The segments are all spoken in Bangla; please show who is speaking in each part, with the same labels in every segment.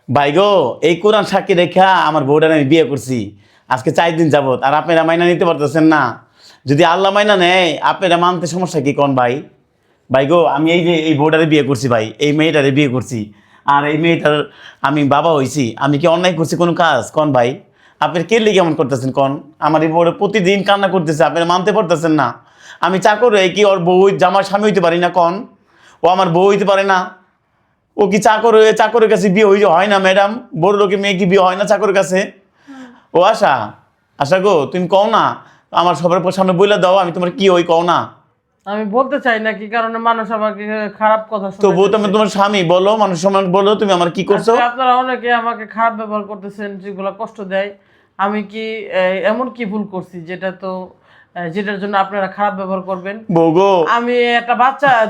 Speaker 1: ভাই গো, এই কোরআন সাক্ষী রেখা আমার বউটার আমি বিয়ে করছি আজকে 4 দিন যাবত, আর আপনারা মাইনা নিতে পারতেছেন না। যদি আল্লাহ মাইনা নেয় আপনারা মানতে সমস্যা কি কোন ভাই? ভাই গো, আমি এই যে এই বউটারে বিয়ে করছি ভাই, এই মেয়েটারে বিয়ে করছি, আর এই মেয়েটার আমি বাবা হইছি। আমি কি অন্যায় করছি কোনো কাজ কোন ভাই? আপনার কে লিগে কেমন করতেছেন কোন? আমার এই বউটা প্রতিদিন কান্না করতেছে, আপনারা মানতে পারতেছেন না। আমি চাকর হয়ে কি ওর বউ জামার স্বামী হইতে পারি না কোন? ও আমার বউ হইতে পারে না? ও কি চাকরের কাছে বিয়ে হয় না ম্যাডাম? বড় লোকের মেয়ে কি বিয়ে হয় না চাকরের কাছে? ও আশা, আশা গো তুমি কও না, আমার সবার সামনে বইলা দাও আমি তোমার কি কও না।
Speaker 2: আমি বলতে চাই না কি কারণে মানুষ আমাকে খারাপ কথা
Speaker 1: তো বউ
Speaker 2: শুনাইতেছে।
Speaker 1: তুমি তোমার স্বামী, বলো মানুষ সমান, বলো তুমি আমার কি করছো।
Speaker 2: আজকে আপনারা অনেকে আমাকে খারাপ ব্যবহার করতেছেন, যেগুলো কষ্ট দেয়। আমি কি এমন কি ভুল করছি যেটার জন্য আপনারা খারাপ ব্যবহার করবেন?
Speaker 1: বউ গো,
Speaker 2: আমি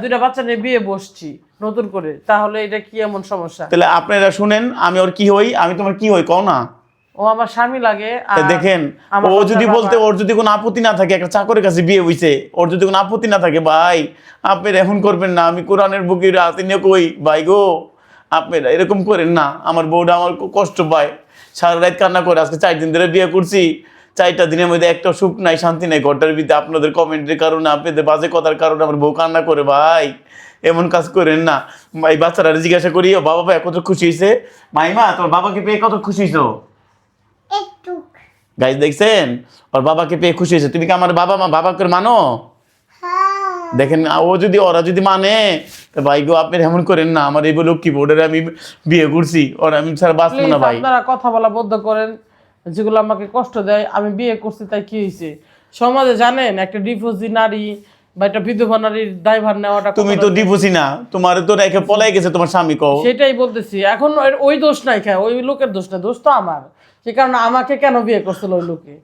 Speaker 2: দুইটা বাচ্চা নিয়ে বিয়ে বসছি নতুন করে, তাহলে এটা কি এমন সমস্যা?
Speaker 1: তাহলে আপনারা শুনেন, আমি ওর কি হই, আমি তোমার কি হই কও না।
Speaker 2: ও আমার স্বামী লাগে।
Speaker 1: তা দেখেন,
Speaker 2: আমার
Speaker 1: ও যদি
Speaker 2: বাচ্চার
Speaker 1: বলতে,
Speaker 2: বাবা।
Speaker 1: ওর যদি কোনো আপত্তি না থাকে, একটা চাকরের কাছে বিয়ে হইছে, ওর যদি কোনো আপত্তি না থাকে ভাই, আপনারা এখন করবেন না। আমি কোরআনের বুকে রাতে নিয়ে কই ভাই গো, আপনারা এরকম করেন না। আমার বউটা আমার খুব কষ্ট পায়, সারা রাত কান্না করে। আজকে 4 দিন ধরে বিয়ে করছি, 4টা দিনের মধ্যে একটা সুখ নাই, শান্তি নাই ঘরটার ভিতরে। আপনাদের কমেন্টের কারণে, আপনাদের বাজে কথার কারণে আমার বউ কান্না করে। ভাই এমন কাজ করেন না। এই বাচ্চারা জিজ্ঞাসা করি, ও বাবা ভাই কত খুশি হয়েছে? মাইমা তোর বাবাকে পেয়ে কত খুশি হয়েছো? গাইজ দেখছেন, ওর বাবাকে পেয়ে খুশি হয়েছে। তুমি কি আমার বাবাকে মানো? দেখেন, ওরা যদি মানে, তো ভাই গো আপনি এমন করেন না। আমার এই বলে কি বোর্ডের আমি বিয়ে করছি, ওরা আমি ছাড়া বাঁচবো না
Speaker 2: প্লিজ
Speaker 1: ভাই।
Speaker 2: আপনারা কথা বলা বন্ধ করেন। যেগুলো আমাকে কষ্ট দেয়, আমি বিয়ে করছি তাই কি হয়েছে? সমাজে জানেন একটা ডিভোর্সি নারী বা একটা বিধবা নারীর দায়ভার নেওয়াটা
Speaker 1: তুমি তো ডিভোর্সি না, তোমার তো রেখে পলাই গেছে তোমার স্বামী, কও।
Speaker 2: সেটাই বলতেছি। এখন ওই দোষ নাই, খায় ওই লোকের দোষ না, দোষ তো আমার। সে কারণে আমাকে কেন বিয়ে করছিল ওই লোকে,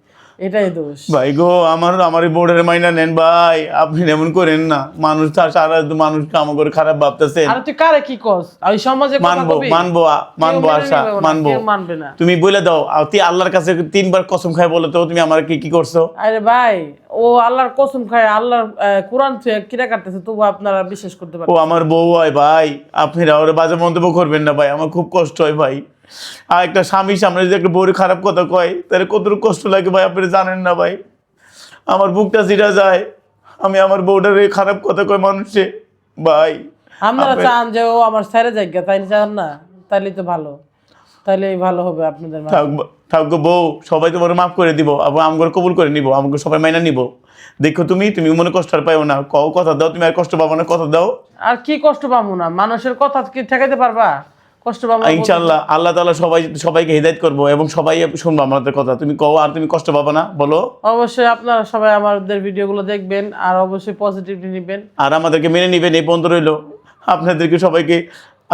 Speaker 2: এটাই দোষ।
Speaker 1: ভাই গো, আমার এই বোর্ডের মাইনা নেন ভাই, আপনি এমন করেন না। মানুষ সারা মানুষ কাম করে খারাপ ভাবতেছেন।
Speaker 2: আর তুই কারে কি কস? ওই সমাজে কথা
Speaker 1: মানবো
Speaker 2: কবি?
Speaker 1: মানবো মানবো
Speaker 2: কেউ মেনে
Speaker 1: আশা
Speaker 2: নিবে না,
Speaker 1: মানবো।
Speaker 2: কেউ মানবে না।
Speaker 1: তুমি বলে দাও, তুই আল্লাহর কাছে 3বার কসম খাই বলো তো, তুমি আমার কি করছো?
Speaker 2: আরে ভাই, ও আল্লাহর কসম খায়, আল্লাহর কোরআন থেকে কিরা কাটতেছে, তবু আপনারা বিশ্বাস করতে
Speaker 1: ও
Speaker 2: পারেন?
Speaker 1: আমার বউ হয় ভাই, আপনারা ওরা বাজে মন্তব্য করবেন না ভাই, আমার খুব কষ্ট হয় ভাই। আর একটা স্বামী সামনে যদি একটা বউরে খারাপ কথা কয়, তাহলে কতটুকু কষ্ট লাগে ভাই আপনারা জানেন না ভাই। আমার বুকটা জিরা যায়, আমি আমার বউটারে খারাপ কথা কয় মানুষে ভাই।
Speaker 2: আপনারা চান যে ও আমার স্যারে জায়গা, তাই চান না? তাইলে তো ভালো, তাইলেই ভালো হবে আপনাদের মাঝে।
Speaker 1: থাকবো বউ, সবাই তোমার মাফ করে দিব, আবার আমগুলো কবুল করে নিব, আমাকে সবাই মাইনা নিব। দেখো তুমি মনে কষ্ট আর পাইও না, কও কথা দাও, তুমি আর কষ্ট পাবো না, কথা দাও।
Speaker 2: আর কি কষ্ট পাবো না? মানুষের কথা কি ঠেকাইতে পারবা? কষ্ট পাবো না বলতে?
Speaker 1: ইনশাআল্লাহ আল্লাহ তাআলা সবাইকে হিদায়াত করবো, এবং সবাই শুনবো আমাদের কথা। তুমি কও, আর তুমি কষ্ট পাবো না, বলো।
Speaker 2: অবশ্যই আপনারা সবাই আমাদের ভিডিওগুলো দেখবেন, আর অবশ্যই পজিটিভলি নেবেন।
Speaker 1: আর আমাদেরকে মেনে নিবেন, এই পর্যন্ত রইলো। আপনাদেরকে সবাইকে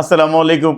Speaker 1: আসসালামু আলাইকুম।